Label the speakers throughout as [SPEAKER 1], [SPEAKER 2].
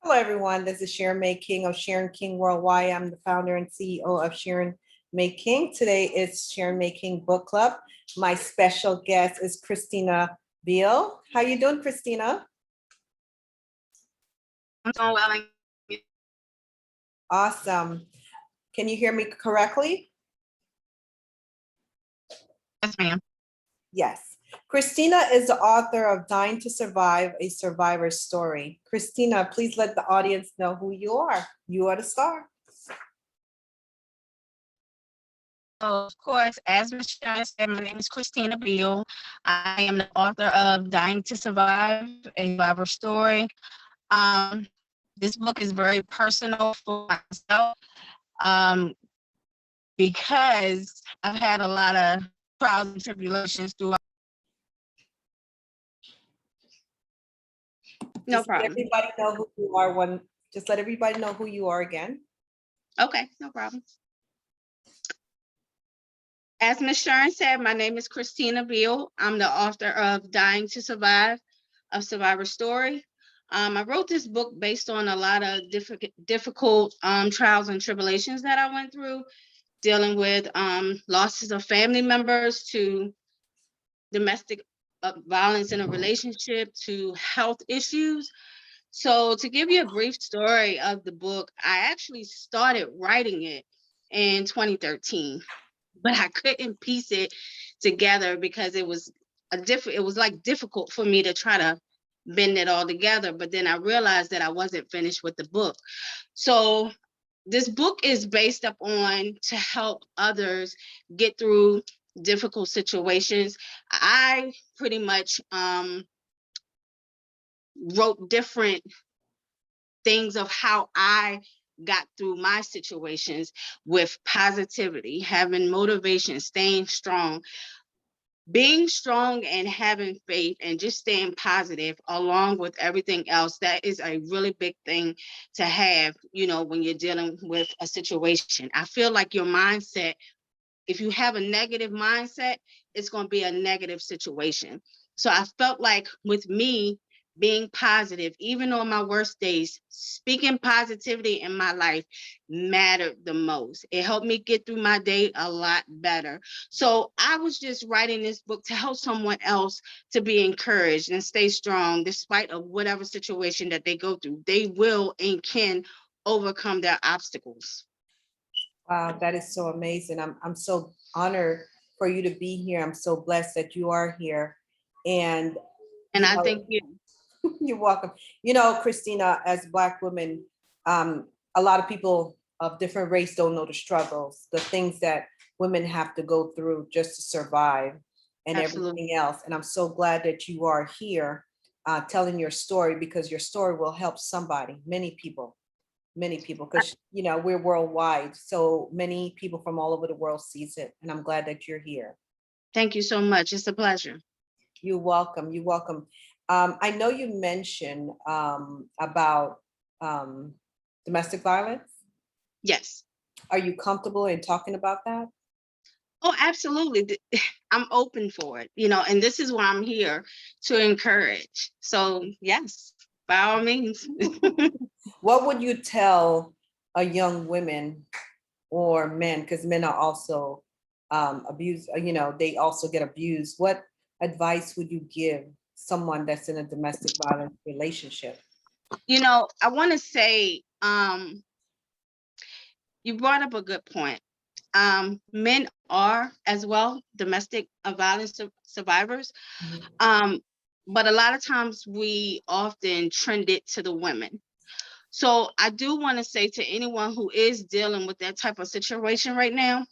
[SPEAKER 1] Hello, everyone. This is Sharon May King of Sharon King Worldwide. I'm the founder and CEO of Sharon May King. Today is Sharon May King Book Club. My special guest is Christina Beale. How you doing, Christina?
[SPEAKER 2] I'm doing well.
[SPEAKER 1] Awesome. Can you hear me correctly?
[SPEAKER 2] Yes, ma'am.
[SPEAKER 1] Yes. Christina is the author of Dying to Survive, a Survivor's Story. Christina, please let the audience know who you are. You are the star.
[SPEAKER 2] Of course, as Ms. Sharon said, my name is Christina Beale. I am the author of Dying to Survive, a Survivor Story. This book is very personal for myself because I've had a lot of trials and tribulations throughout. No
[SPEAKER 1] Just let
[SPEAKER 2] problem.
[SPEAKER 1] everybody know who you are. Just let everybody know who you are again.
[SPEAKER 2] Okay, no problem. As Ms. Sharon said, my name is Christina Beale. I'm the author of Dying to Survive, a Survivor Story. I wrote this book based on a lot of difficult trials and tribulations that I went through, dealing with losses of family members, to domestic violence in a relationship, to health issues. So to give you a brief story of the book, I actually started writing it in 2013, but I couldn't piece it together because it was difficult for me to try to bend it all together. But then I realized that I wasn't finished with the book. So this book is based up on to help others get through difficult situations. I pretty much wrote different things of how I got through my situations with positivity, having motivation, staying strong, being strong and having faith and just staying positive along with everything else. That is a really big thing to have, when you're dealing with a situation. I feel like your mindset, if you have a negative mindset, it's going to be a negative situation. So I felt like with me being positive, even on my worst days, speaking positivity in my life mattered the most. It helped me get through my day a lot better. So I was just writing this book to help someone else to be encouraged and stay strong despite of whatever situation that they go through. They will and can overcome their obstacles.
[SPEAKER 1] Wow, that is so amazing. I'm so honored for you to be here. I'm so blessed that you are here. And
[SPEAKER 2] And I think
[SPEAKER 1] you're welcome. Christina, as Black women, a lot of people of different race don't know the struggles, the things that women have to go through just to survive and
[SPEAKER 2] absolutely.
[SPEAKER 1] everything else. And I'm so glad that you are here telling your story, because your story will help somebody, many people, because we're worldwide. So many people from all over the world sees it. And I'm glad that you're here.
[SPEAKER 2] Thank you so much. It's a pleasure.
[SPEAKER 1] You're welcome. You're welcome. I know you mentioned about domestic violence.
[SPEAKER 2] Yes.
[SPEAKER 1] Are you comfortable in talking about that?
[SPEAKER 2] Oh, absolutely. I'm open for it, and this is why I'm here, to encourage. So yes, by all means.
[SPEAKER 1] What would you tell a young women or men, because men are also abused, they also get abused. What advice would you give someone that's in a domestic violence relationship?
[SPEAKER 2] I want to say, you brought up a good point. Men are as well domestic violence survivors. But a lot of times we often trend it to the women. So I do want to say to anyone who is dealing with that type of situation right now,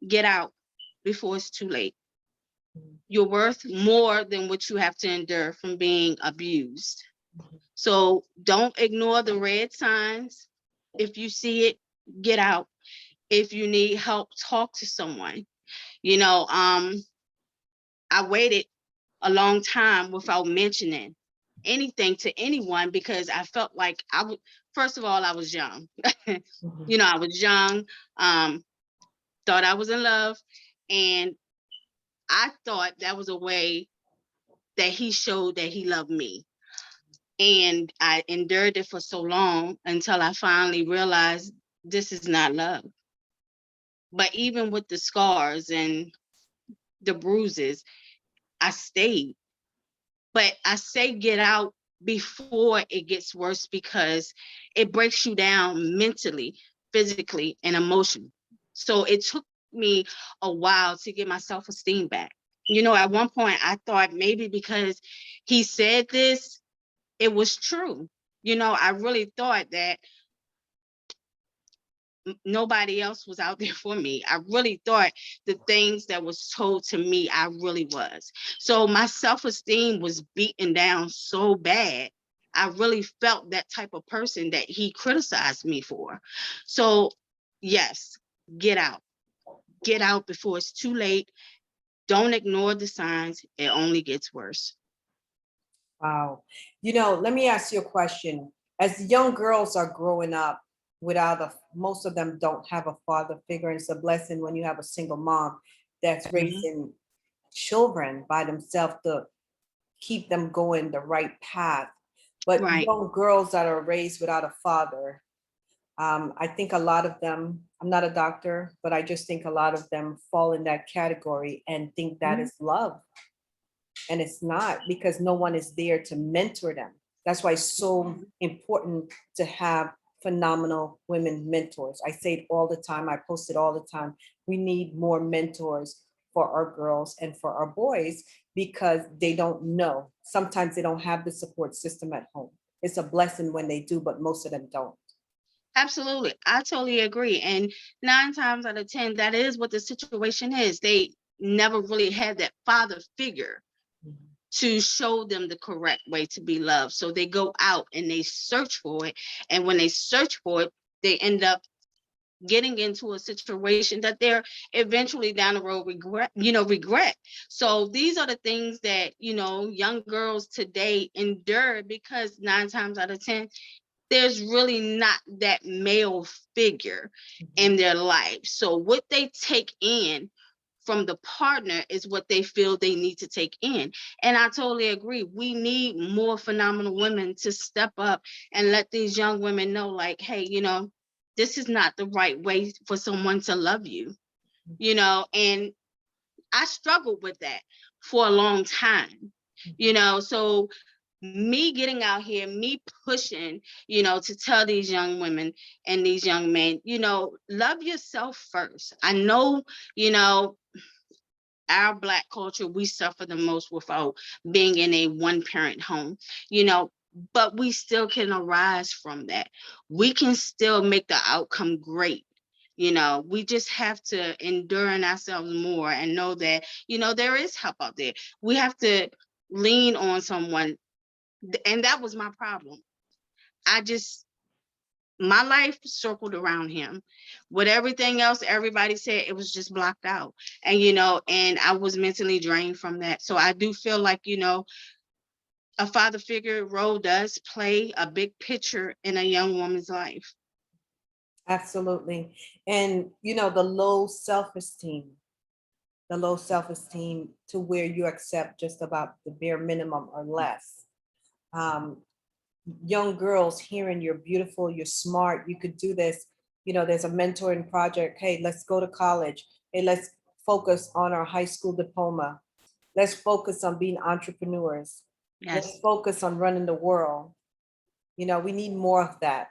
[SPEAKER 2] get out before it's too late. You're worth more than what you have to endure from being abused. So don't ignore the red signs. If you see it, get out. If you need help, talk to someone. I waited a long time without mentioning anything to anyone because I felt like first of all, I was young. I was young, thought I was in love, and I thought that was a way that he showed that he loved me. And I endured it for so long until I finally realized this is not love. But even with the scars and the bruises, I stayed. But I say get out before it gets worse, because it breaks you down mentally, physically, and emotionally. So it took me a while to get my self-esteem back. At one point I thought maybe because he said this, it was true. I really thought that nobody else was out there for me. I really thought the things that was told to me, I really was. So my self-esteem was beaten down so bad. I really felt that type of person that he criticized me for. So yes, get out. Get out before it's too late. Don't ignore the signs. It only gets worse.
[SPEAKER 1] Wow. Let me ask you a question. As young girls are growing up without most of them don't have a father figure. And it's a blessing when you have a single mom that's
[SPEAKER 2] Mhm.
[SPEAKER 1] raising children by themselves to keep them going the right path. But
[SPEAKER 2] Right.
[SPEAKER 1] young girls that are raised without a father, I think a lot of them, I'm not a doctor, but I just think a lot of them fall in that category and think that
[SPEAKER 2] Mhm.
[SPEAKER 1] is love. And it's not, because no one is there to mentor them. That's why it's so important to have phenomenal women mentors. I say it all the time. I post it all the time. We need more mentors for our girls and for our boys, because they don't know. Sometimes they don't have the support system at home. It's a blessing when they do, but most of them don't.
[SPEAKER 2] Absolutely. I totally agree. And 9 times out of 10, that is what the situation is. They never really had that father figure
[SPEAKER 1] Mhm.
[SPEAKER 2] to show them the correct way to be loved. So they go out and they search for it. And when they search for it, they end up getting into a situation that they're eventually down the road regret. So these are the things that, young girls today endure, because 9 times out of 10, there's really not that male figure
[SPEAKER 1] Mhm.
[SPEAKER 2] in their life. So what they take in from the partner is what they feel they need to take in. And I totally agree. We need more phenomenal women to step up and let these young women know, like, hey, this is not the right way for someone to love you, and I struggled with that for a long time, so me getting out here, me pushing, to tell these young women and these young men, love yourself first. I know, you know, our Black culture, we suffer the most without being in a one parent home, you know, but we still can arise from that. We can still make the outcome great. We just have to endure in ourselves more and know that, there is help out there. We have to lean on someone. And that was my problem. I just, my life circled around him. With everything else everybody said, it was just blocked out. And and I was mentally drained from that. So I do feel like, a father figure role does play a big picture in a young woman's life.
[SPEAKER 1] Absolutely. And the low self-esteem to where you accept just about the bare minimum or less. Um, Young girls hearing you're beautiful, you're smart, you could do this. There's a mentoring project. Hey, let's go to college. Hey, let's focus on our high school diploma. Let's focus on being entrepreneurs. Let's
[SPEAKER 2] Yes.
[SPEAKER 1] focus on running the world. We need more of that.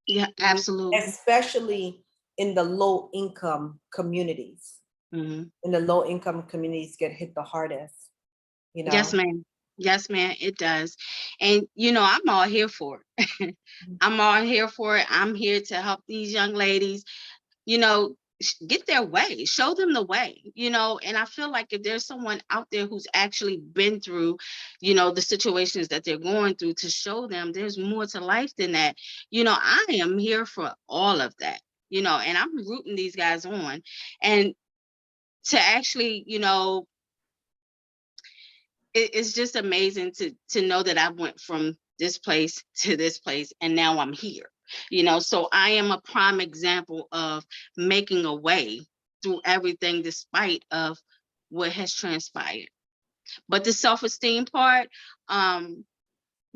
[SPEAKER 2] Yeah, absolutely.
[SPEAKER 1] Especially in the low income communities.
[SPEAKER 2] Mhm.
[SPEAKER 1] In the low income communities get hit the hardest, you
[SPEAKER 2] Yes,
[SPEAKER 1] know.
[SPEAKER 2] ma'am. Yes, ma'am, it does. And I'm all here for it. I'm all here for it. I'm here to help these young ladies, get their way, show them the way, and I feel like if there's someone out there who's actually been through, the situations that they're going through, to show them there's more to life than that. I am here for all of that, and I'm rooting these guys on. And to actually, it's just amazing to know that I went from this place to this place and now I'm here. So I am a prime example of making a way through everything despite of what has transpired. But the self-esteem part, um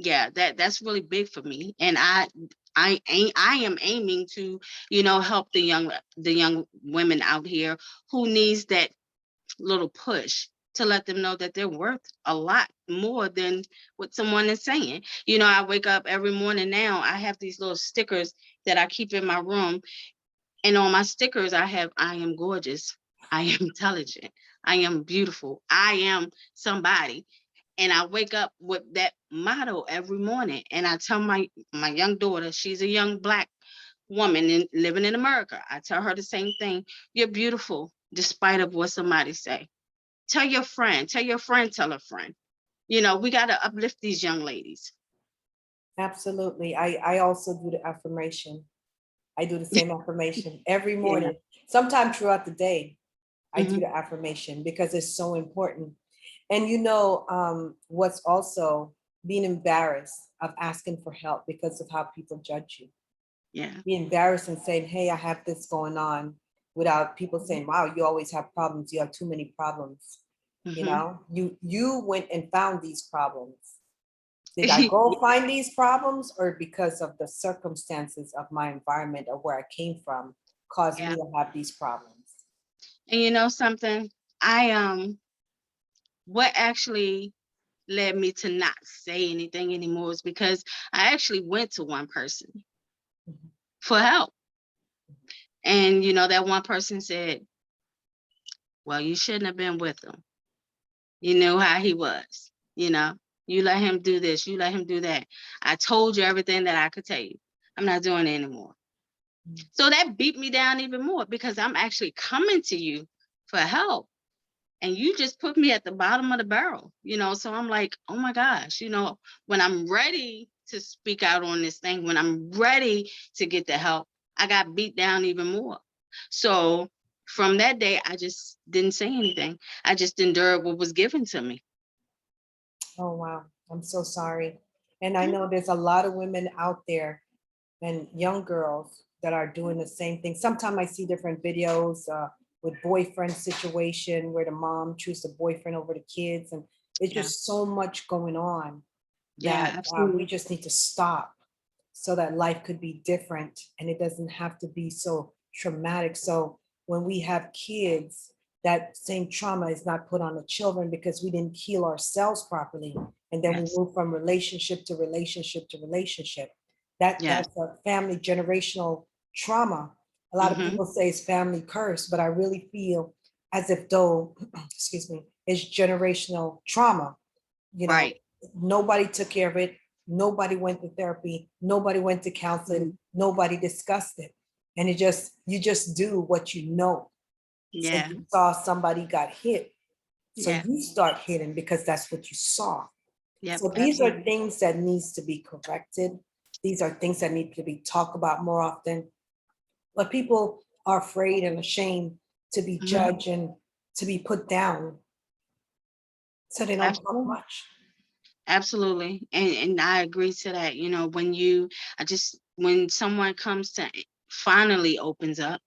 [SPEAKER 2] Yeah, that's really big for me. And I am aiming to, help the young women out here who needs that little push to let them know that they're worth a lot more than what someone is saying. I wake up every morning now, I have these little stickers that I keep in my room. And on my stickers, I have, I am gorgeous, I am intelligent, I am beautiful, I am somebody. And I wake up with that motto every morning. And I tell my young daughter, she's a young Black woman living in America. I tell her the same thing. You're beautiful, despite of what somebody say. Tell your friend, tell your friend, tell a friend. We got to uplift these young ladies.
[SPEAKER 1] Absolutely. I also do the affirmation. I do the same affirmation every
[SPEAKER 2] Yeah.
[SPEAKER 1] morning. Sometime throughout the day, I do
[SPEAKER 2] Hmm.
[SPEAKER 1] the affirmation because it's so important. And what's also being embarrassed of asking for help because of how people judge you.
[SPEAKER 2] Yeah.
[SPEAKER 1] Be embarrassed and saying, hey, I have this going on, without people saying, wow, you always have problems. You have too many problems.
[SPEAKER 2] Hmm.
[SPEAKER 1] You went and found these problems. Did I go find these problems, or because of the circumstances of my environment or where I came from caused me
[SPEAKER 2] Yeah.
[SPEAKER 1] to have these problems?
[SPEAKER 2] And you know something? I what actually led me to not say anything anymore is because I actually went to one person
[SPEAKER 1] Mhm.
[SPEAKER 2] for help. And that one person said, well, you shouldn't have been with him. You knew how he was, you know. You let him do this, you let him do that. I told you everything that I could tell you. I'm not doing it anymore. So that beat me down even more because I'm actually coming to you for help. And you just put me at the bottom of the barrel. So I'm like, oh my gosh, when I'm ready to speak out on this thing, when I'm ready to get the help, I got beat down even more. So from that day, I just didn't say anything. I just endured what was given to me.
[SPEAKER 1] Oh, wow. I'm so sorry. And I
[SPEAKER 2] Mm.
[SPEAKER 1] know there's a lot of women out there and young girls that are doing the same thing. Sometimes I see different videos with boyfriend situation where the mom chooses the boyfriend over the kids. And it's
[SPEAKER 2] Yeah,
[SPEAKER 1] just so much going on
[SPEAKER 2] yeah,
[SPEAKER 1] that we
[SPEAKER 2] absolutely.
[SPEAKER 1] just need to stop so that life could be different and it doesn't have to be so traumatic. So when we have kids, that same trauma is not put on the children because we didn't heal ourselves properly. And then we
[SPEAKER 2] Yes,
[SPEAKER 1] move from relationship to relationship to relationship.
[SPEAKER 2] yes.
[SPEAKER 1] That's a family generational trauma. A lot of
[SPEAKER 2] Hmm.
[SPEAKER 1] people say it's family curse, but I really feel as if though, excuse me, it's generational trauma. You know,
[SPEAKER 2] Right.
[SPEAKER 1] nobody took care of it. Nobody went to therapy. Nobody went to
[SPEAKER 2] Mhm.
[SPEAKER 1] counseling. Nobody discussed it. And you just do what you know. So
[SPEAKER 2] Yeah,
[SPEAKER 1] you saw somebody got hit. So
[SPEAKER 2] yeah,
[SPEAKER 1] you start hitting because that's what you saw.
[SPEAKER 2] yep,
[SPEAKER 1] So these are
[SPEAKER 2] absolutely.
[SPEAKER 1] things that needs to be corrected. These are things that need to be talked about more often. But people are afraid and ashamed to be
[SPEAKER 2] Hmm.
[SPEAKER 1] judged and to be put down. So they don't talk
[SPEAKER 2] Absolutely.
[SPEAKER 1] much.
[SPEAKER 2] Absolutely. And I agree to that. When someone comes to finally opens up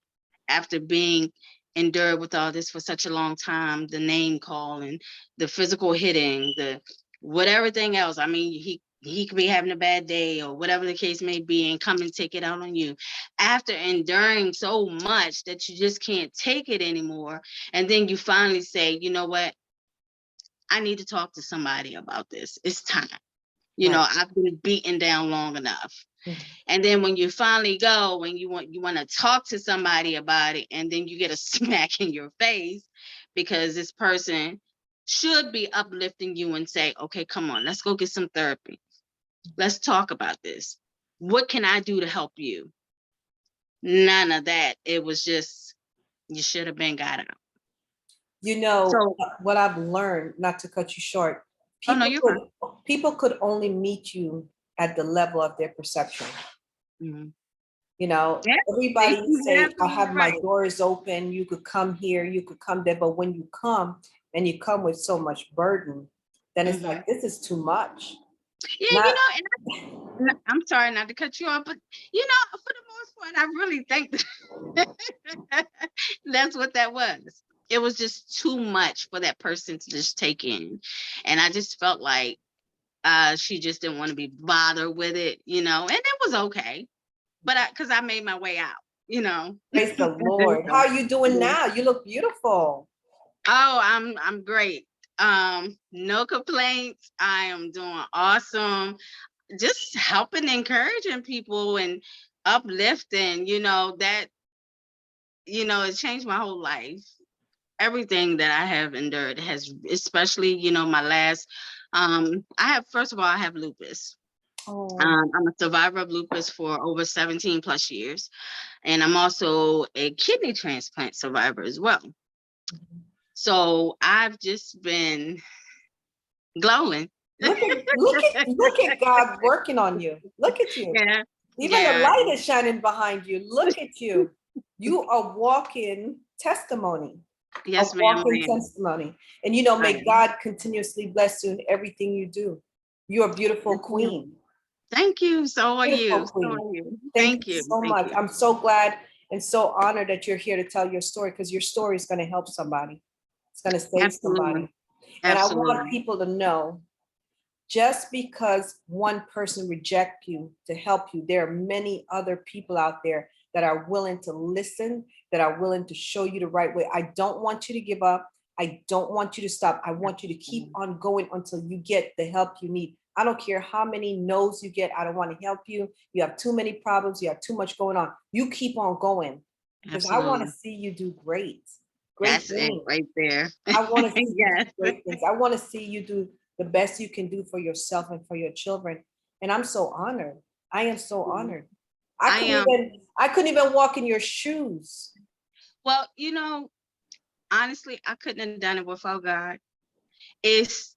[SPEAKER 2] after being endured with all this for such a long time, the name calling, the physical hitting, the whatever thing else. I mean, he could be having a bad day or whatever the case may be and come and take it out on you. After enduring so much that you just can't take it anymore. And then you finally say, you know what? I need to talk to somebody about this. It's time.
[SPEAKER 1] Right.
[SPEAKER 2] I've been beaten down long enough.
[SPEAKER 1] Mhm.
[SPEAKER 2] And then when you finally go, when you want to talk to somebody about it, and then you get a smack in your face because this person should be uplifting you and say, okay, come on, let's go get some therapy. Let's talk about this. What can I do to help you? None of that. It was just, you should have been got out. So,
[SPEAKER 1] What I've learned, not to cut you short,
[SPEAKER 2] oh no,
[SPEAKER 1] people
[SPEAKER 2] you're
[SPEAKER 1] could
[SPEAKER 2] fine.
[SPEAKER 1] people could only meet you at the level of their perception.
[SPEAKER 2] Mhm. Yeah,
[SPEAKER 1] Everybody
[SPEAKER 2] you're
[SPEAKER 1] say, I
[SPEAKER 2] absolutely
[SPEAKER 1] have my
[SPEAKER 2] right.
[SPEAKER 1] doors open, you could come here, you could come there. But when you come and you come with so much burden, then it's like,
[SPEAKER 2] Hmm.
[SPEAKER 1] this is too much.
[SPEAKER 2] Yeah,
[SPEAKER 1] Not
[SPEAKER 2] and I'm sorry not to cut you off, but for the most part, I really think that's what that was. It was just too much for that person to just take in. And I just felt like She just didn't want to be bothered with it, and it was okay. But because I made my way out,
[SPEAKER 1] Praise the Lord. How are you doing
[SPEAKER 2] Yeah.
[SPEAKER 1] now? You look beautiful.
[SPEAKER 2] Oh, I'm great. No complaints. I am doing awesome. Just helping, encouraging people and uplifting, it changed my whole life. Everything that I have endured has, especially, my last, first of all, I have lupus.
[SPEAKER 1] Oh,
[SPEAKER 2] I'm a survivor of lupus for over 17 plus years. And I'm also a kidney transplant survivor as well. So I've just been glowing.
[SPEAKER 1] look at God working on you. Look at you.
[SPEAKER 2] Yeah.
[SPEAKER 1] Even the
[SPEAKER 2] Yeah.
[SPEAKER 1] light is shining behind you. Look at you. You are walking testimony. A
[SPEAKER 2] Yes, ma'am.
[SPEAKER 1] walking
[SPEAKER 2] I am.
[SPEAKER 1] testimony. And
[SPEAKER 2] I
[SPEAKER 1] may
[SPEAKER 2] am.
[SPEAKER 1] God continuously bless you in everything you do. You're a beautiful
[SPEAKER 2] Yes, ma'am.
[SPEAKER 1] queen.
[SPEAKER 2] Thank you. So are
[SPEAKER 1] Beautiful
[SPEAKER 2] you. So
[SPEAKER 1] queen.
[SPEAKER 2] are you.
[SPEAKER 1] Thank you
[SPEAKER 2] Thank you.
[SPEAKER 1] so
[SPEAKER 2] Thank
[SPEAKER 1] much.
[SPEAKER 2] you.
[SPEAKER 1] I'm so glad and so honored that you're here to tell your story, because your story is going to help somebody. It's going to save
[SPEAKER 2] Absolutely.
[SPEAKER 1] somebody. And I want
[SPEAKER 2] Absolutely.
[SPEAKER 1] people to know, just because one person reject you to help you, there are many other people out there that are willing to listen, that are willing to show you the right way. I don't want you to give up. I don't want you to stop. I want you to keep on going until you get the help you need. I don't care how many no's you get. I don't want to help you. You have too many problems. You have too much going on. You keep on going, because I want to
[SPEAKER 2] Absolutely.
[SPEAKER 1] see you do great
[SPEAKER 2] That's it
[SPEAKER 1] things.
[SPEAKER 2] right there.
[SPEAKER 1] I want to see you do
[SPEAKER 2] Yes.
[SPEAKER 1] great things. I want to see you do the best you can do for yourself and for your children. And I'm so honored. I am so honored.
[SPEAKER 2] I am.
[SPEAKER 1] I couldn't even walk in your shoes.
[SPEAKER 2] Well, honestly, I couldn't have done it without God. It's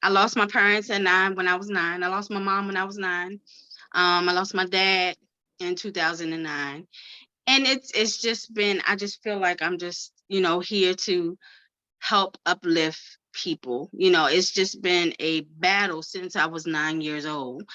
[SPEAKER 2] I lost my parents when I was 9. I lost my mom when I was 9. I lost my dad in 2009. And it's just been, I just feel like I'm just, here to help uplift people. It's just been a battle since I was 9 years old.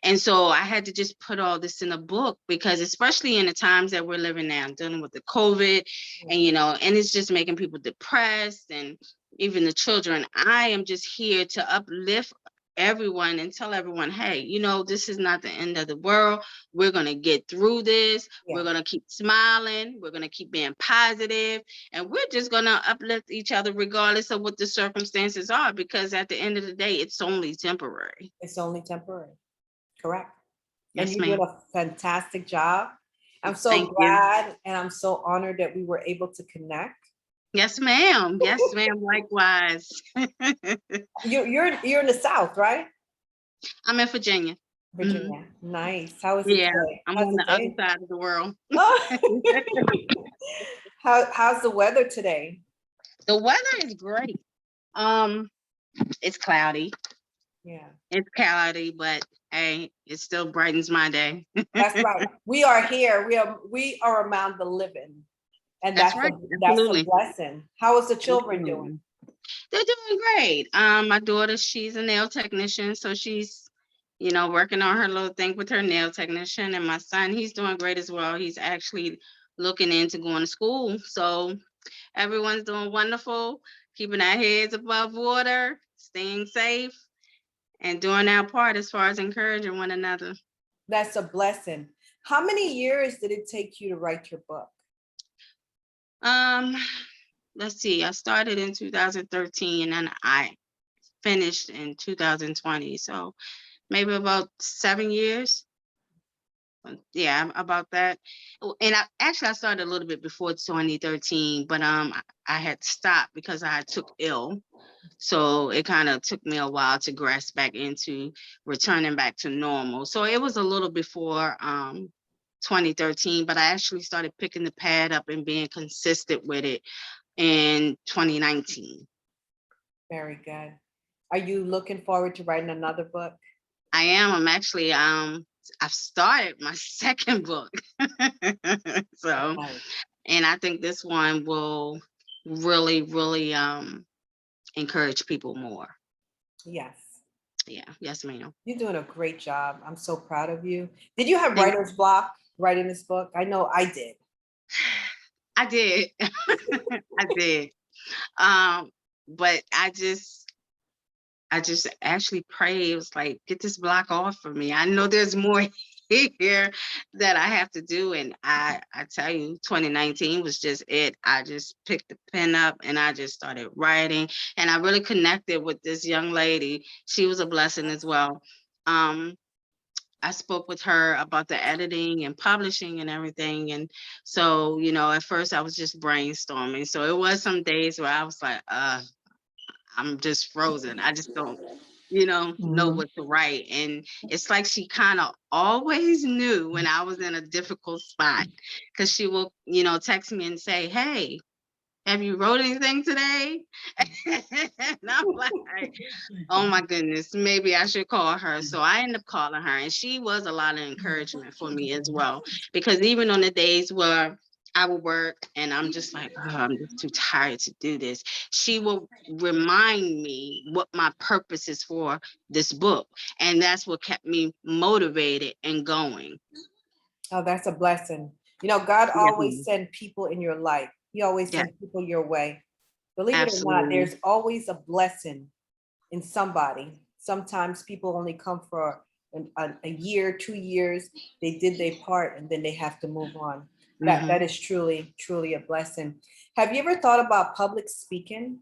[SPEAKER 2] And so I had to just put all this in a book, because especially in the times that we're living now, dealing with the COVID, and and it's just making people depressed, and even the children. I am just here to uplift everyone and tell everyone, hey, this is not the end of the world. We're going to get through this. We're
[SPEAKER 1] Yeah,
[SPEAKER 2] going to keep smiling. We're going to keep being positive, and we're just going to uplift each other regardless of what the circumstances are, because at the end of the day, it's only temporary.
[SPEAKER 1] it's only temporary. Correct. And
[SPEAKER 2] Yes,
[SPEAKER 1] you did
[SPEAKER 2] ma'am.
[SPEAKER 1] a fantastic job. I'm so
[SPEAKER 2] Thank you.
[SPEAKER 1] glad and I'm so honored that we were able to connect.
[SPEAKER 2] Yes, ma'am. Yes, ma'am. Likewise.
[SPEAKER 1] You're in the South, right?
[SPEAKER 2] I'm in Virginia. Hmm.
[SPEAKER 1] Virginia. Nice. How is it
[SPEAKER 2] Yeah,
[SPEAKER 1] today?
[SPEAKER 2] I'm
[SPEAKER 1] How's
[SPEAKER 2] on
[SPEAKER 1] the
[SPEAKER 2] the other
[SPEAKER 1] day?
[SPEAKER 2] side of the world.
[SPEAKER 1] Oh. How's the weather today?
[SPEAKER 2] The weather is great. Um, it's cloudy.
[SPEAKER 1] Yeah,
[SPEAKER 2] It's cloudy, but hey, it still brightens my day.
[SPEAKER 1] that's right. We are here. We are among the living, and
[SPEAKER 2] That's right.
[SPEAKER 1] that's a
[SPEAKER 2] Absolutely.
[SPEAKER 1] blessing. How is the children doing?
[SPEAKER 2] Absolutely. They're doing great. My daughter, she's a nail technician, so she's, working on her little thing with her nail technician. And my son, he's doing great as well. He's actually looking into going to school. So everyone's doing wonderful, keeping our heads above water, staying safe, and doing our part as far as encouraging one another.
[SPEAKER 1] That's a blessing. How many years did it take you to write your book?
[SPEAKER 2] Um, let's see. I started in 2013 and I finished in 2020. So maybe about 7 years. Yeah, about that. And I started a little bit before 2013, but I had stopped because I took ill. So it kind of took me a while to grasp back into returning back to normal. So it was a little before 2013, but I actually started picking the pad up and being consistent with it in 2019.
[SPEAKER 1] Very good. Are you looking forward to writing another book?
[SPEAKER 2] I am. I'm actually I've started my second book. So,
[SPEAKER 1] Nice.
[SPEAKER 2] and I think this one will really, really encourage people more.
[SPEAKER 1] Yes.
[SPEAKER 2] Yeah, yes, ma'am.
[SPEAKER 1] You're doing a great job. I'm so proud of you. Did you have
[SPEAKER 2] Thank
[SPEAKER 1] writer's block writing this book? I know I did.
[SPEAKER 2] I did. I did. Um, but I just I just actually prayed. It was like, get this block off for me. I know there's more here that I have to do. And I tell you, 2019 was just it. I just picked the pen up and I just started writing. And I really connected with this young lady. She was a blessing as well. Um, I spoke with her about the editing and publishing and everything. And so, at first I was just brainstorming. So it was some days where I was like, I'm just frozen. I just don't, know
[SPEAKER 3] Mhm.
[SPEAKER 2] what to write. And it's like she kind of always knew when I was in a difficult spot, because she will, text me and say, hey, have you wrote anything today? And I'm like, oh my goodness, maybe I should call her. So I ended up calling her, and she was a lot of encouragement for me as well. Because even on the days where I would work and I'm just like, oh, I'm just too tired to do this, she will remind me what my purpose is for this book. And that's what kept me motivated and going.
[SPEAKER 1] Oh, that's a blessing. God
[SPEAKER 2] Yes,
[SPEAKER 1] always
[SPEAKER 2] ma'am.
[SPEAKER 1] send people in your life. He always
[SPEAKER 2] Yeah,
[SPEAKER 1] send people your way. Believe it or not,
[SPEAKER 2] absolutely.
[SPEAKER 1] there's always a blessing in somebody. Sometimes people only come for a year, 2 years. They did their part and then they have to move on. That
[SPEAKER 2] Hmm.
[SPEAKER 1] that is truly, truly a blessing. Have you ever thought about public speaking?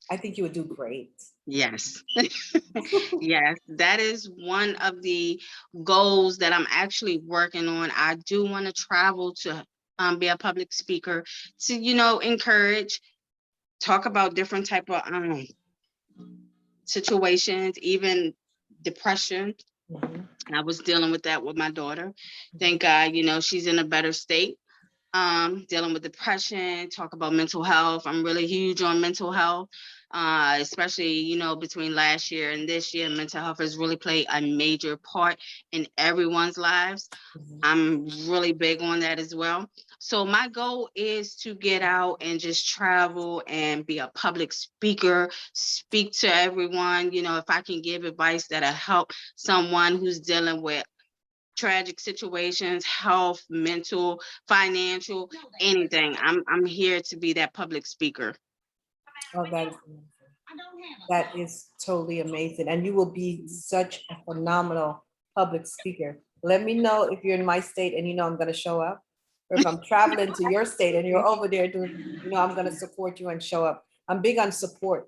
[SPEAKER 1] I think you would do great.
[SPEAKER 2] Yes. Yes, that is one of the goals that I'm actually working on. I do want to travel to be a public speaker to, encourage, talk about different type of situations, even depression.
[SPEAKER 1] Mhm.
[SPEAKER 2] I was dealing with that with my daughter. Thank God, she's in a better state. Dealing with depression, talk about mental health. I'm really huge on mental health, especially, between last year and this year. Mental health has really played a major part in everyone's lives.
[SPEAKER 1] Mhm.
[SPEAKER 2] I'm really big on that as well. So my goal is to get out and just travel and be a public speaker, speak to everyone. If I can give advice that'll help someone who's dealing with tragic situations, health, mental, financial, anything. I'm here to be that public speaker.
[SPEAKER 1] Oh, that is amazing. That is totally amazing. And you will be such a phenomenal public speaker. Let me know if you're in my state and I'm going to show up. Or if I'm traveling to your state and you're over there doing, I'm going to support you and show up. I'm big on support.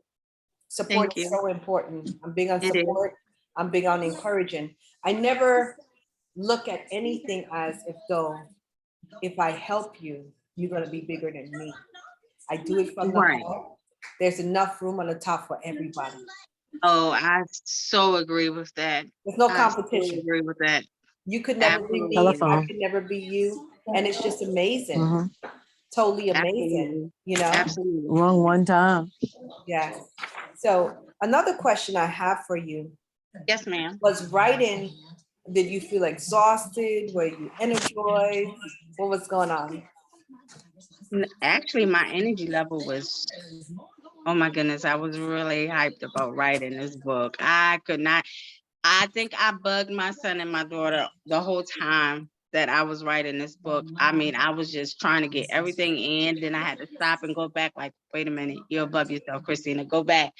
[SPEAKER 1] Support
[SPEAKER 2] Thank
[SPEAKER 1] is
[SPEAKER 2] you.
[SPEAKER 1] so important. I'm big on
[SPEAKER 2] It is.
[SPEAKER 1] support. I'm big on encouraging. I never look at anything as if though if I help you, you're going to be bigger than me. I do it from the
[SPEAKER 2] Right.
[SPEAKER 1] heart. There's enough room on the top for everybody.
[SPEAKER 2] Oh, I so agree with that.
[SPEAKER 1] There's no
[SPEAKER 2] I so
[SPEAKER 1] competition.
[SPEAKER 2] agree with that.
[SPEAKER 1] You could never be me. I
[SPEAKER 2] Absolutely.
[SPEAKER 3] Telephone.
[SPEAKER 1] could never be you. And it's just amazing.
[SPEAKER 3] Mhm.
[SPEAKER 1] Totally amazing.
[SPEAKER 2] Absolutely. Absolutely.
[SPEAKER 3] Wrong one time.
[SPEAKER 1] Yes. So another question I have for you
[SPEAKER 2] Yes, ma'am.
[SPEAKER 1] was writing, did you feel exhausted? Were you energized? What was going on?
[SPEAKER 2] Actually, my energy level was, oh my goodness, I was really hyped about writing this book. I could not. I think I bugged my son and my daughter the whole time that I was writing this book. I mean, I was just trying to get everything in. Then I had to stop and go back, like, wait a minute, you're above yourself, Christina, go back.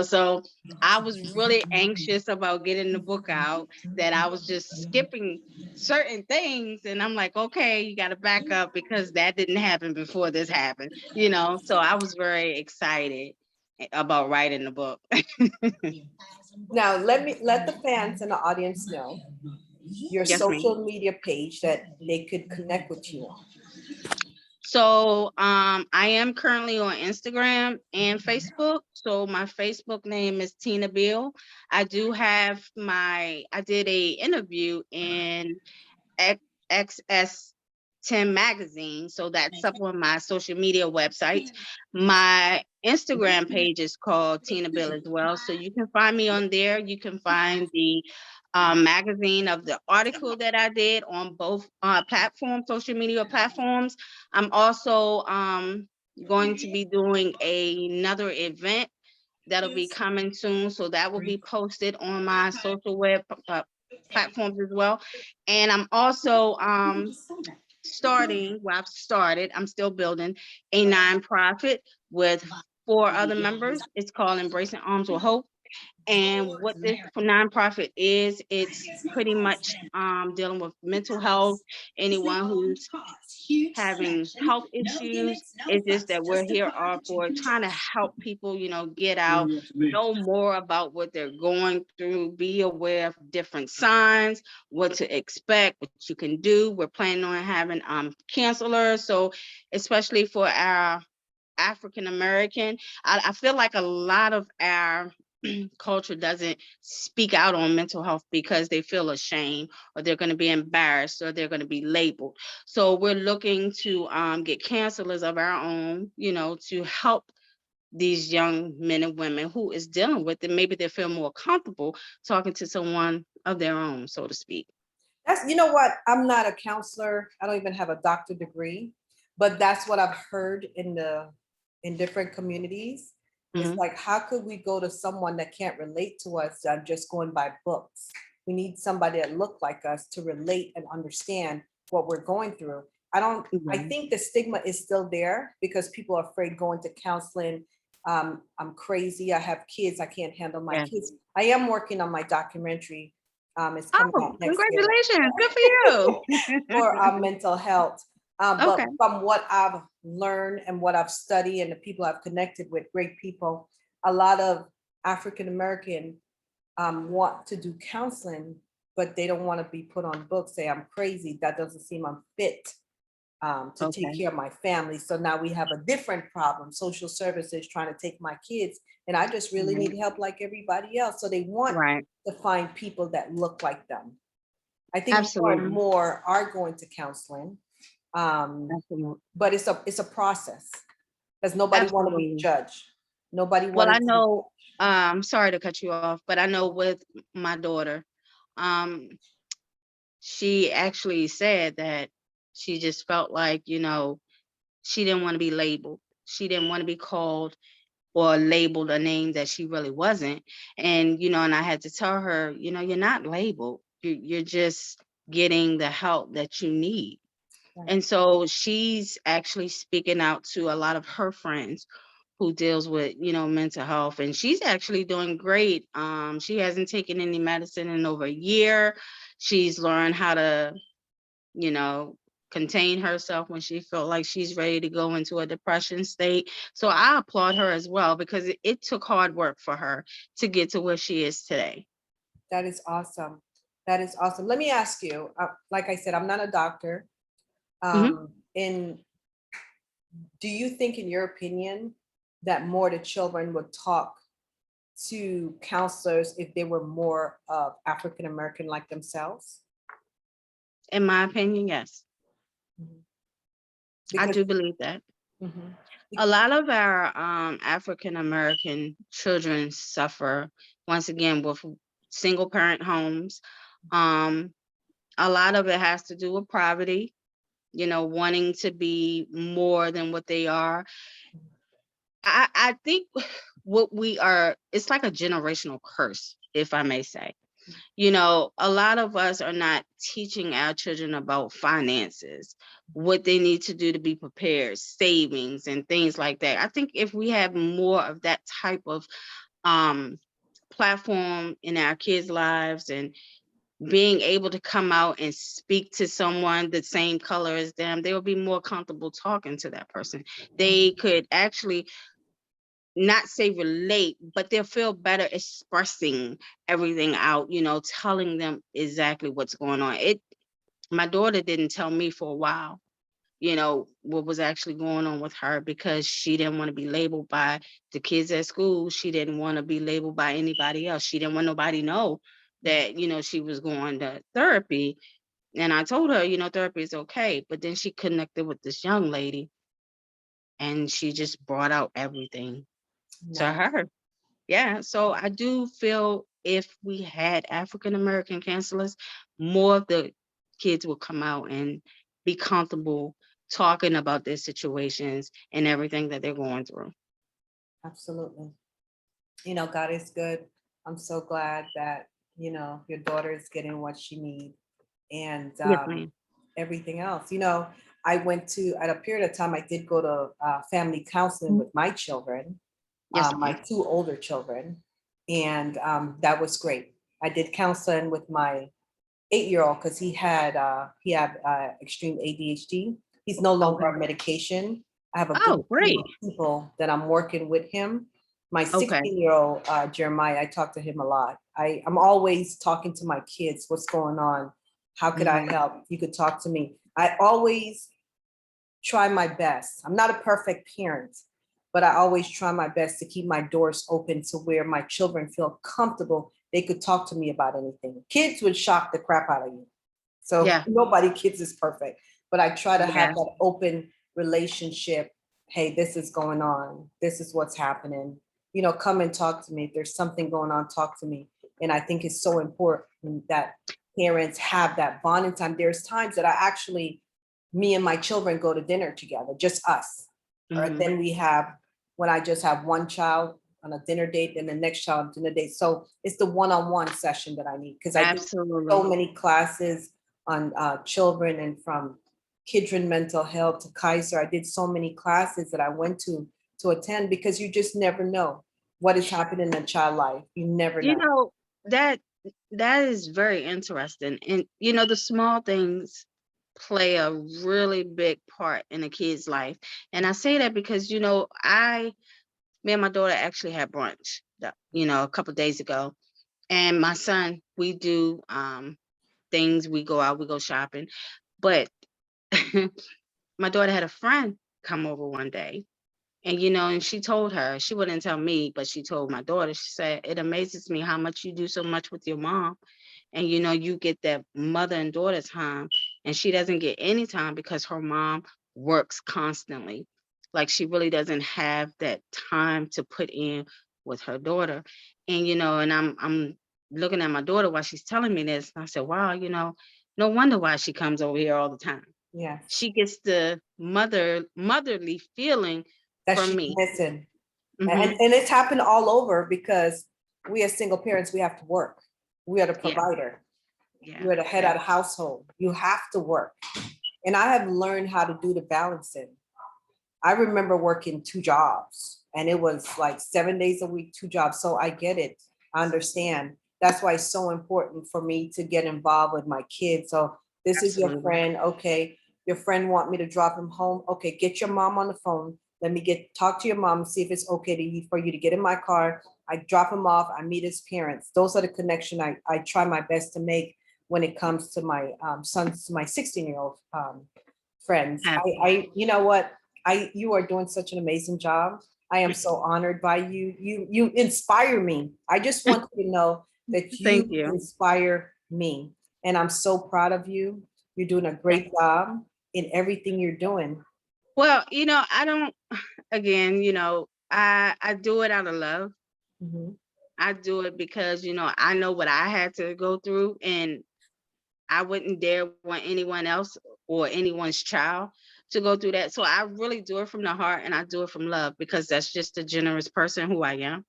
[SPEAKER 2] So I was really anxious about getting the book out, that I was just skipping certain things. And I'm like, okay, you got to back up because that didn't happen before this happened. So I was very excited about writing the book.
[SPEAKER 1] Now, let the fans and the audience know your
[SPEAKER 2] Yes, ma'am.
[SPEAKER 1] social media page that they could connect with you on.
[SPEAKER 2] So I am currently on Instagram and Facebook. So my Facebook name is Tina Beale. I did a interview in XS 10 magazine. So that's up on my social media websites. My Instagram page is called Tina Bill as well. So you can find me on there. You can find the magazine of the article that I did on both social media platforms. I'm also going to be doing another event that'll be coming soon. So that will be posted on my social web platforms as well. And I'm also I'm still building a nonprofit with 4 other members. It's called Embracing Arms with Hope. And what this nonprofit is, it's pretty much dealing with mental health, anyone who's having health issues. It's just that we're here all for trying to help people, get out, know more about what they're going through, be aware of different signs, what to expect, what you can do. We're planning on having counselors. So especially for our African American, I feel like a lot of our culture doesn't speak out on mental health because they feel ashamed, or they're going to be embarrassed, or they're going to be labeled. So we're looking to get counselors of our own, to help these young men and women who is dealing with it. Maybe they feel more comfortable talking to someone of their own, so to speak.
[SPEAKER 1] That's, you know what? I'm not a counselor. I don't even have a doctor degree, but that's what I've heard in different communities. It's
[SPEAKER 2] Mhm.
[SPEAKER 1] like, how could we go to someone that can't relate to us, just going by books? We need somebody that look like us to relate and understand what we're going through. I
[SPEAKER 2] Mhm.
[SPEAKER 1] think the stigma is still there because people are afraid going to counseling. I'm crazy. I have kids. I can't handle my
[SPEAKER 2] Yeah.
[SPEAKER 1] kids. I am working on my documentary. It's coming
[SPEAKER 2] Oh,
[SPEAKER 1] out next year
[SPEAKER 2] congratulations. Good for you.
[SPEAKER 1] for mental health. But
[SPEAKER 2] Okay.
[SPEAKER 1] from what I've learned and what I've studied and the people I've connected with, great people, a lot of African American want to do counseling, but they don't want to be put on books. Say I'm crazy. That doesn't seem unfit to take
[SPEAKER 2] Okay.
[SPEAKER 1] care of my family. So now we have a different problem. Social services trying to take my kids, and I just really
[SPEAKER 2] Right.
[SPEAKER 1] need help like everybody else. So they want
[SPEAKER 2] Right.
[SPEAKER 1] to find people that look like them. I think more and
[SPEAKER 2] Absolutely.
[SPEAKER 1] more are going to counseling,
[SPEAKER 2] Absolutely.
[SPEAKER 1] but it's a process because nobody want to be
[SPEAKER 2] Absolutely.
[SPEAKER 1] judged. Nobody
[SPEAKER 2] Well, I
[SPEAKER 1] wanted to be.
[SPEAKER 2] know, sorry to cut you off, but I know with my daughter, um, she actually said that she just felt like, she didn't want to be labeled. She didn't want to be called or labeled a name that she really wasn't. And I had to tell her, you're not labeled. You're just getting the help that you need.
[SPEAKER 1] Right.
[SPEAKER 2] And so she's actually speaking out to a lot of her friends who deals with, mental health, and she's actually doing great. She hasn't taken any medicine in over a year. She's learned how to, you know, contain herself when she felt like she's ready to go into a depression state. So I applaud her as well because it took hard work for her to get to where she is today.
[SPEAKER 1] That is awesome. That is awesome. Let me ask you, like I said, I'm not a doctor.
[SPEAKER 2] Mhm.
[SPEAKER 1] And do you think, in your opinion, that more the children would talk to counselors if they were more of African American like themselves?
[SPEAKER 2] In my opinion, yes,
[SPEAKER 1] Mhm.
[SPEAKER 2] I
[SPEAKER 1] Because
[SPEAKER 2] do believe that.
[SPEAKER 1] mhm.
[SPEAKER 2] A lot of our African American children suffer once again with single parent homes. Um, a lot of it has to do with poverty, wanting to be more than what they are. I think what we are, it's like a generational curse, if I may say. A lot of us are not teaching our children about finances, what they need to do to be prepared, savings and things like that. I think if we have more of that type of um, platform in our kids' lives, and being able to come out and speak to someone the same color as them, they will be more comfortable talking to that person. They could actually not say relate, but they'll feel better expressing everything out, telling them exactly what's going on. My daughter didn't tell me for a while, what was actually going on with her because she didn't want to be labeled by the kids at school. She didn't want to be labeled by anybody else. She didn't want nobody to know that, she was going to therapy. And I told her, therapy is okay. But then she connected with this young lady and she just brought out everything to
[SPEAKER 1] Nice.
[SPEAKER 2] her. Yeah, so I do feel if we had African American counselors, more of the kids will come out and be comfortable talking about their situations and everything that they're going through.
[SPEAKER 1] Absolutely. God is good. I'm so glad that, your daughter is getting what she needs and
[SPEAKER 2] Yes, ma'am.
[SPEAKER 1] everything else. I went to, at a period of time, I did go to family counseling
[SPEAKER 2] Mhm.
[SPEAKER 1] with my children,
[SPEAKER 2] Yes,
[SPEAKER 1] my
[SPEAKER 2] ma'am.
[SPEAKER 1] two older children. And that was great. I did counseling with my 8-year-old because he had extreme ADHD. He's no longer
[SPEAKER 2] Okay.
[SPEAKER 1] on medication. I have a good
[SPEAKER 2] Oh,
[SPEAKER 1] team
[SPEAKER 2] great.
[SPEAKER 1] of people that I'm working with him. My
[SPEAKER 2] Okay.
[SPEAKER 1] 16-year-old Jeremiah, I talk to him a lot. I'm always talking to my kids, what's going on? How could I
[SPEAKER 2] Mhm.
[SPEAKER 1] help? You could talk to me. I always try my best. I'm not a perfect parent, but I always try my best to keep my doors open to where my children feel comfortable. They could talk to me about anything. Kids would shock the crap out of you. So
[SPEAKER 2] Yeah.
[SPEAKER 1] nobody kids is perfect, but I try to
[SPEAKER 2] Yeah.
[SPEAKER 1] have that open relationship. Hey, this is going on. This is what's happening. You know, come and talk to me. If there's something going on, talk to me. And I think it's so important that parents have that bonding time. There's times that I actually, me and my children go to dinner together, just us. Or
[SPEAKER 2] Mhm.
[SPEAKER 1] then we have, when I just have one child on a dinner date and the next child dinner date. So it's the one-on-one session that I need because I do so
[SPEAKER 2] Absolutely.
[SPEAKER 1] many classes on children and from Kidron mental health to Kaiser. I did so many classes that I went to attend because you just never know what is happening in a child life. You never
[SPEAKER 2] You
[SPEAKER 1] know.
[SPEAKER 2] know, that that is very interesting. And the small things play a really big part in a kid's life. And I say that because, me and my daughter actually had brunch, a couple days ago. And my son, we do things, we go out, we go shopping. But my daughter had a friend come over one day. And she told her, she wouldn't tell me, but she told my daughter, she said, it amazes me how much you do so much with your mom. And you get that mother and daughter time, and she doesn't get any time because her mom works constantly. Like she really doesn't have that time to put in with her daughter. And I'm looking at my daughter while she's telling me this. And I said, wow, no wonder why she comes over here all the time.
[SPEAKER 1] Yes,
[SPEAKER 2] She gets the motherly feeling
[SPEAKER 1] that
[SPEAKER 2] from
[SPEAKER 1] she's
[SPEAKER 2] me.
[SPEAKER 1] missing. And,
[SPEAKER 2] Hmm.
[SPEAKER 1] and it's happened all over because we as single parents, we have to work. We are the
[SPEAKER 2] Yeah,
[SPEAKER 1] provider.
[SPEAKER 2] yeah,
[SPEAKER 1] You're the head
[SPEAKER 2] yeah.
[SPEAKER 1] of the household. You have to work. And I have learned how to do the balancing. I remember working 2 jobs and it was like 7 days a week, 2 jobs. So I get it. I understand. That's why it's so important for me to get involved with my kids. So this is your
[SPEAKER 2] Absolutely.
[SPEAKER 1] friend. Okay. Your friend want me to drop him home. Okay. Get your mom on the phone. Let me talk to your mom, see if it's okay for you to get in my car. I drop him off. I meet his parents. Those are the connection I try my best to make when it comes to my sons, to my 16-year-old friends.
[SPEAKER 2] Absolutely.
[SPEAKER 1] You know what? You are doing such an amazing job. I am so honored by you. You inspire me. I just want you to know that
[SPEAKER 2] Thank
[SPEAKER 1] you
[SPEAKER 2] you.
[SPEAKER 1] inspire me. And I'm so proud of you. You're doing a great job in everything you're doing.
[SPEAKER 2] Well, I don't, again, I do it out of love.
[SPEAKER 1] Mhm.
[SPEAKER 2] I do it because, I know what I had to go through, and I wouldn't dare want anyone else or anyone's child to go through that. So I really do it from the heart, and I do it from love because that's just a generous person who I am.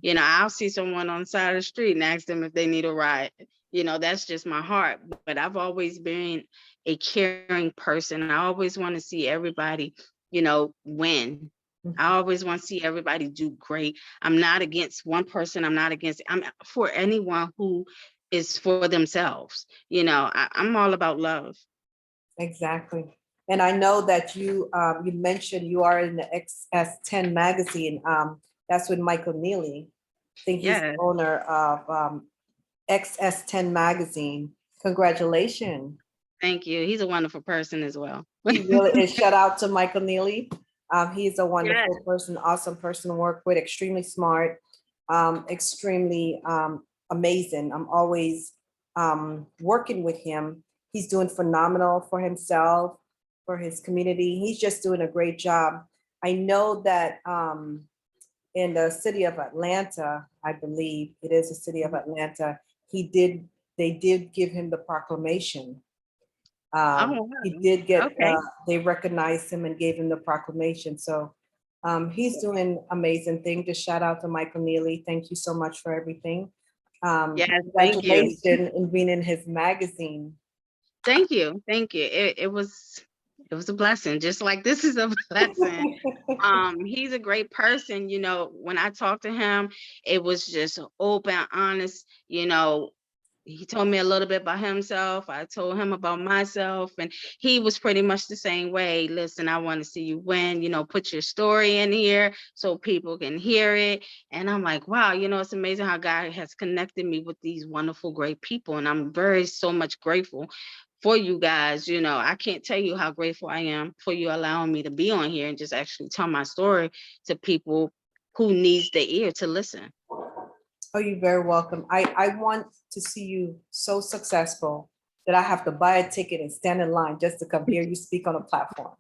[SPEAKER 2] I'll see someone on the side of the street and ask them if they need a ride. That's just my heart. But I've always been a caring person. I always want to see everybody, win. I
[SPEAKER 1] Mhm.
[SPEAKER 2] always want to see everybody do great. I'm not against one person. I'm for anyone who is for themselves. I'm all about love.
[SPEAKER 1] Exactly. And I know that you mentioned you are in the XS10 magazine. That's with Michael Neely. I think he's the
[SPEAKER 2] Yeah.
[SPEAKER 1] owner of XS10 magazine. Congratulations.
[SPEAKER 2] Thank you. He's a wonderful person as well.
[SPEAKER 1] He really is. Shout out to Michael Neely. He's a
[SPEAKER 2] Yeah.
[SPEAKER 1] wonderful person, awesome person to work with, extremely smart, extremely amazing. I'm always working with him. He's doing phenomenal for himself, for his community. He's just doing a great job. I know that in the city of Atlanta, I believe it is the city of Atlanta, they did give him the proclamation.
[SPEAKER 2] Oh,
[SPEAKER 1] He
[SPEAKER 2] wow.
[SPEAKER 1] did get,
[SPEAKER 2] Okay.
[SPEAKER 1] they recognized him and gave him the proclamation. So he's doing amazing thing. Just shout out to Michael Neely. Thank you so much for everything.
[SPEAKER 2] Yes, thank you.
[SPEAKER 1] Congratulations in being in his magazine.
[SPEAKER 2] Thank you. Thank you. It was It was a blessing, just like this is a blessing. He's a great person. When I talked to him, it was just open, honest. He told me a little bit about himself. I told him about myself, and he was pretty much the same way. Listen, I want to see you win, put your story in here so people can hear it. And I'm like, wow, it's amazing how God has connected me with these wonderful, great people. And I'm so much grateful for you guys. I can't tell you how grateful I am for you allowing me to be on here and just actually tell my story to people who needs the ear to listen.
[SPEAKER 1] Oh, you're very welcome. I want to see you so successful that I have to buy a ticket and stand in line just to come hear you speak on a platform.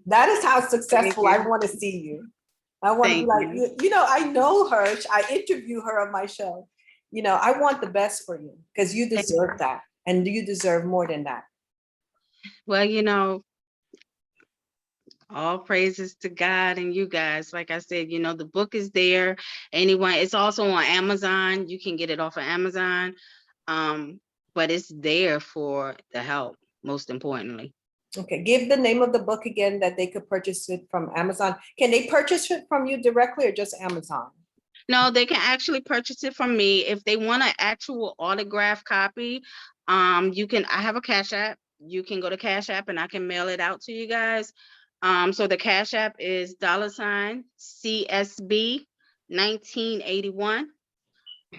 [SPEAKER 1] That is how successful I want to see you. I want to be like, I know her. I interview her on my show. I want the best for you because you deserve that. And you deserve more than that.
[SPEAKER 2] Well, all praises to God and you guys. Like I said, the book is there. It's also on Amazon. You can get it off of Amazon. But it's there for the help, most importantly.
[SPEAKER 1] Okay, give the name of the book again that they could purchase it from Amazon. Can they purchase it from you directly or just Amazon?
[SPEAKER 2] No, they can actually purchase it from me. If they want an actual autograph copy, I have a Cash App. You can go to Cash App and I can mail it out to you guys. So the Cash App is $CSB 1981.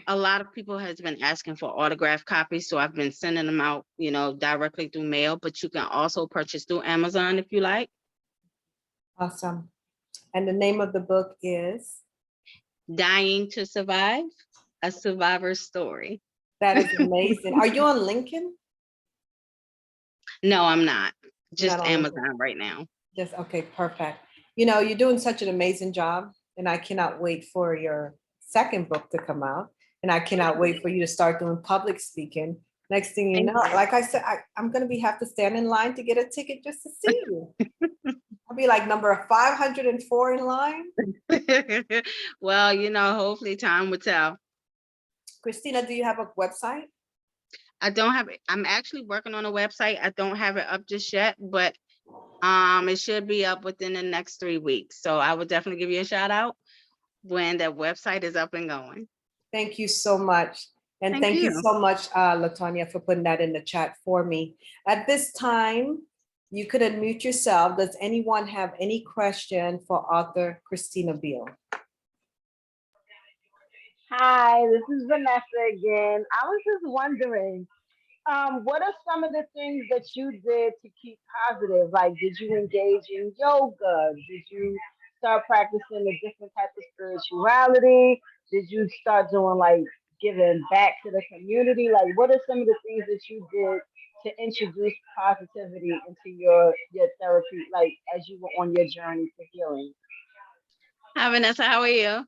[SPEAKER 2] A lot of people has been asking for autograph copies, so I've been sending them out, directly through mail, but you can also purchase through Amazon if you like.
[SPEAKER 1] Awesome. And the name of the book is?
[SPEAKER 2] Dying to Survive, a Survivor's Story.
[SPEAKER 1] That is amazing. Are you on Lincoln?
[SPEAKER 2] No, I'm not. Just
[SPEAKER 1] Not on
[SPEAKER 2] Amazon
[SPEAKER 1] Lincoln.
[SPEAKER 2] right now.
[SPEAKER 1] Yes, okay, perfect. You're doing such an amazing job, and I cannot wait for your second book to come out. And I cannot wait for you to start doing public speaking. Next thing you know, like I said, I'm going to have to stand in line to get a ticket just to see you. I'll be like number 504 in line.
[SPEAKER 2] Well, hopefully time will tell.
[SPEAKER 1] Christina, do you have a website?
[SPEAKER 2] I don't have it. I'm actually working on a website. I don't have it up just yet, but it should be up within the next 3 weeks. So I would definitely give you a shout out when that website is up and going.
[SPEAKER 1] Thank you so much. And thank you so much, LaTonya, for putting that in the chat for me. At this time, you could unmute yourself. Does anyone have any question for author Christina Beale?
[SPEAKER 3] Hi, this is Vanessa again. I was just wondering, what are some of the things that you did to keep positive? Like, did you engage in yoga? Did you start practicing a different type of spirituality? Did you start doing like giving back to the community? Like, what are some of the things that you did to introduce positivity into your therapy, like as you were on your journey to healing?
[SPEAKER 2] Hi, Vanessa, how are you?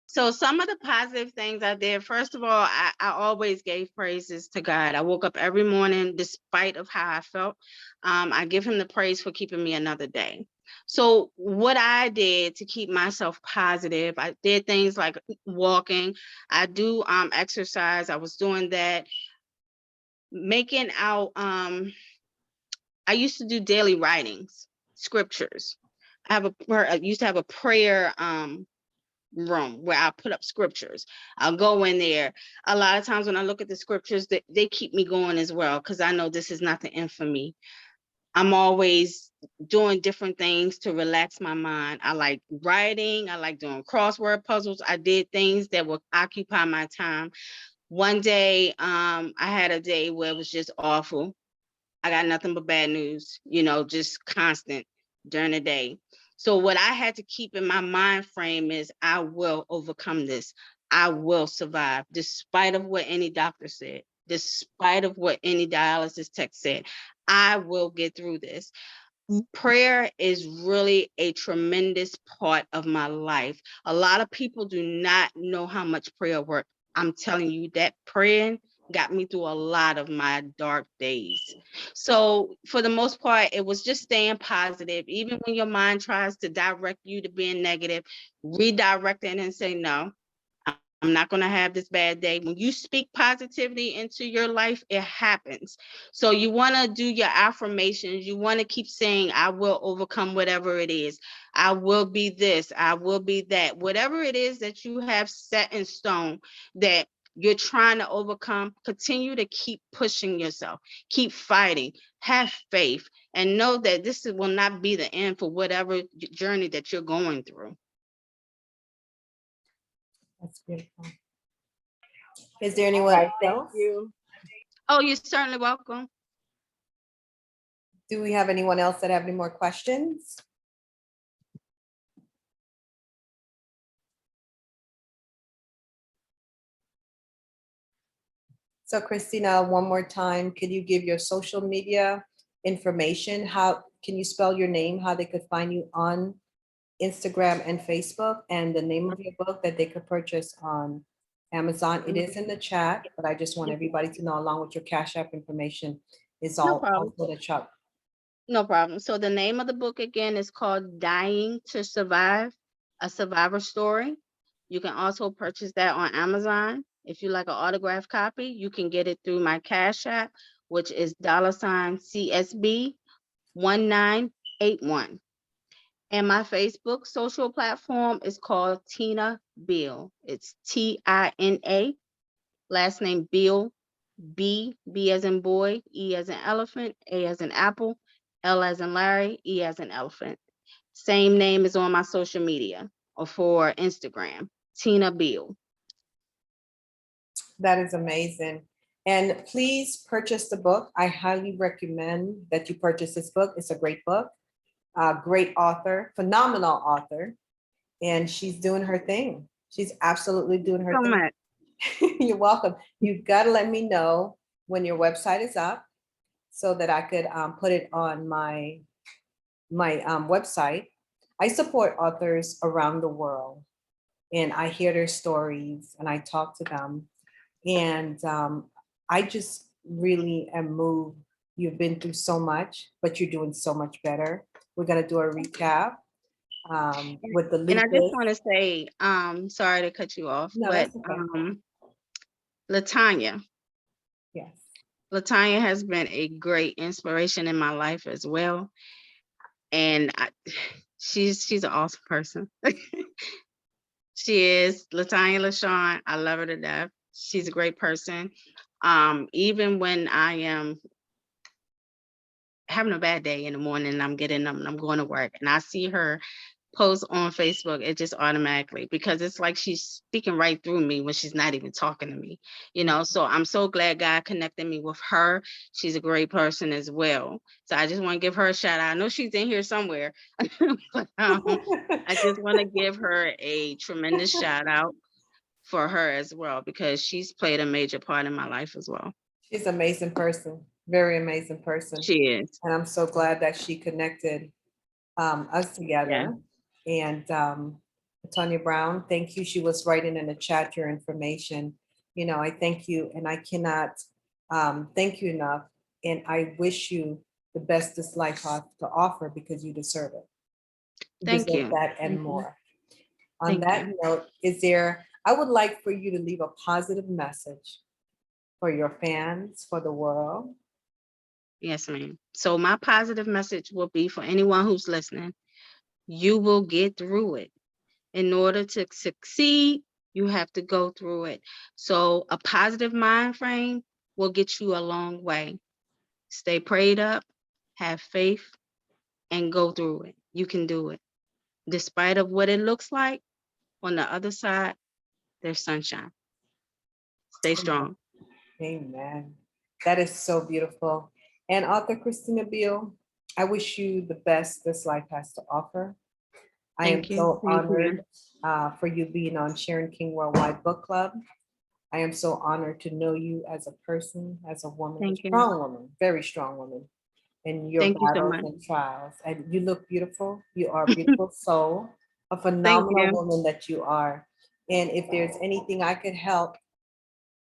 [SPEAKER 2] So some of the positive things I did, first of all, I always gave praises to God. I woke up every morning, despite of how I felt. I give him the praise for keeping me another day. So what I did to keep myself positive, I did things like walking. I do exercise. I was doing that. Making out, I used to do daily writings, scriptures. I used to have a prayer room where I put up scriptures. I'll go in there. A lot of times when I look at the scriptures, they keep me going as well, because I know this is not the end for me. I'm always doing different things to relax my mind. I like writing. I like doing crossword puzzles. I did things that would occupy my time. One day, I had a day where it was just awful. I got nothing but bad news, just constant during the day. So what I had to keep in my mind frame is I will overcome this. I will survive, despite of what any doctor said, despite of what any dialysis tech said. I will get through this. Prayer is really a tremendous part of my life. A lot of people do not know how much prayer works. I'm telling you that praying got me through a lot of my dark days. So for the most part, it was just staying positive. Even when your mind tries to direct you to being negative, redirect it and say, no, I'm not going to have this bad day. When you speak positivity into your life, it happens. So you want to do your affirmations. You want to keep saying, I will overcome whatever it is. I will be this. I will be that. Whatever it is that you have set in stone that you're trying to overcome, continue to keep pushing yourself. Keep fighting. Have faith. And know that will not be the end for whatever journey that you're going through.
[SPEAKER 1] That's beautiful. Is there anyone
[SPEAKER 3] Right, thank
[SPEAKER 1] else?
[SPEAKER 3] you.
[SPEAKER 2] Oh, you're certainly welcome.
[SPEAKER 1] Do we have anyone else that have any more questions? So Christina, one more time, could you give your social media information? How can you spell your name, how they could find you on Instagram and Facebook, and the name of your book that they could purchase on Amazon? It is in the chat, but I just want everybody to know, along with your Cash App information, is
[SPEAKER 2] No
[SPEAKER 1] all
[SPEAKER 2] problem.
[SPEAKER 1] also the chat.
[SPEAKER 2] No problem. So the name of the book again is called Dying to Survive, a Survivor Story. You can also purchase that on Amazon. If you like an autographed copy, you can get it through my Cash App, which is $CSB 1981. And my Facebook social platform is called Tina Beale. It's TINA, last name Beale, B as in boy, E as in elephant, A as in apple, L as in Larry, E as in elephant. Same name is on my social media or for Instagram, Tina Beale.
[SPEAKER 1] That is amazing. And please purchase the book. I highly recommend that you purchase this book. It's a great book, great author, phenomenal author, and she's doing her thing. She's absolutely doing her
[SPEAKER 2] So
[SPEAKER 1] thing.
[SPEAKER 2] much.
[SPEAKER 1] You're welcome. You've got to let me know when your website is up so that I could put it on my website. I support authors around the world, and I hear their stories and I talk to them. And I just really am moved. You've been through so much, but you're doing so much better. We're gonna do a recap with the
[SPEAKER 2] And I just
[SPEAKER 1] lupus.
[SPEAKER 2] want to say, sorry to cut you off,
[SPEAKER 1] No,
[SPEAKER 2] but
[SPEAKER 1] that's okay.
[SPEAKER 2] Latanya
[SPEAKER 1] Yes.
[SPEAKER 2] has been a great inspiration in my life as well. And she's an awesome person. She is Latanya LaShawn. I love her to death. She's a great person. Even when I am having a bad day in the morning and I'm getting up and I'm going to work and I see her post on Facebook, it just automatically, because it's like she's speaking right through me when she's not even talking to me, so I'm so glad God connected me with her. She's a great person as well. So I just want to give her a shout out. I know she's in here somewhere, but I just want to give her a tremendous shout out for her as well, because she's played a major part in my life as well.
[SPEAKER 1] She's an amazing person, very amazing person.
[SPEAKER 2] She is.
[SPEAKER 1] And I'm so glad that she connected us together. And Tanya Brown, thank you. She was writing in the chat your information. I thank you, and I cannot thank you enough. And I wish you the best this life has to offer, because you deserve it.
[SPEAKER 2] Thank
[SPEAKER 1] Deserve
[SPEAKER 2] you.
[SPEAKER 1] that and
[SPEAKER 2] Thank you.
[SPEAKER 1] more. On
[SPEAKER 2] Thank
[SPEAKER 1] that
[SPEAKER 2] you.
[SPEAKER 1] note, I would like for you to leave a positive message for your fans, for the world.
[SPEAKER 2] Yes, ma'am. So my positive message will be for anyone who's listening: you will get through it. In order to succeed, you have to go through it. So a positive mind frame will get you a long way. Stay prayed up, have faith, and go through it. You can do it. Despite of what it looks like, on the other side, there's sunshine. Stay strong.
[SPEAKER 1] Amen. That is so beautiful. And author Christina Beale, I wish you the best this life has to offer. I am
[SPEAKER 2] Thank you.
[SPEAKER 1] so
[SPEAKER 2] Thank
[SPEAKER 1] honored
[SPEAKER 2] you.
[SPEAKER 1] for you being on Sharon King Worldwide Book Club. I am so honored to know you as a person, as a woman, a
[SPEAKER 2] Thank you.
[SPEAKER 1] strong woman, very strong woman, in your
[SPEAKER 2] Thank you so
[SPEAKER 1] battles
[SPEAKER 2] much.
[SPEAKER 1] and trials. And you look beautiful. You are a beautiful soul, a
[SPEAKER 2] Thank
[SPEAKER 1] phenomenal
[SPEAKER 2] you.
[SPEAKER 1] woman that you are. And if there's anything I could help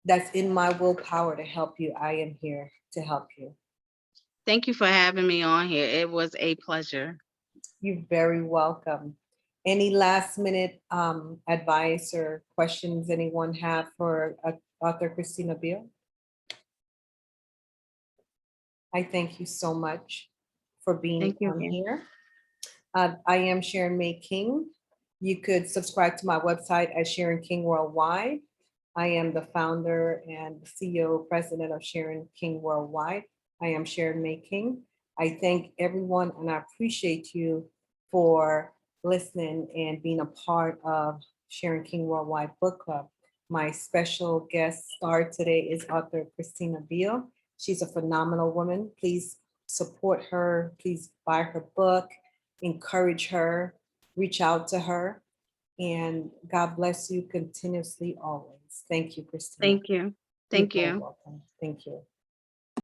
[SPEAKER 1] that's in my willpower to help you, I am here to help you.
[SPEAKER 2] Thank you for having me on here. It was a pleasure.
[SPEAKER 1] You're very welcome. Any last minute advice or questions anyone have for author Christina Beale? I thank you so much for being
[SPEAKER 2] Thank you
[SPEAKER 1] on
[SPEAKER 2] again.
[SPEAKER 1] here. I am Sharon May King. You could subscribe to my website at Sharon King Worldwide. I am the founder and CEO, president of Sharon King Worldwide. I am Sharon May King. I thank everyone and I appreciate you for listening and being a part of Sharon King Worldwide Book Club. My special guest star today is author Christina Beale. She's a phenomenal woman. Please support her. Please buy her book, encourage her, reach out to her. And God bless you continuously always. Thank you, Christina.
[SPEAKER 2] Thank you.
[SPEAKER 1] You're
[SPEAKER 2] Thank
[SPEAKER 1] very
[SPEAKER 2] you.
[SPEAKER 1] welcome. Thank you.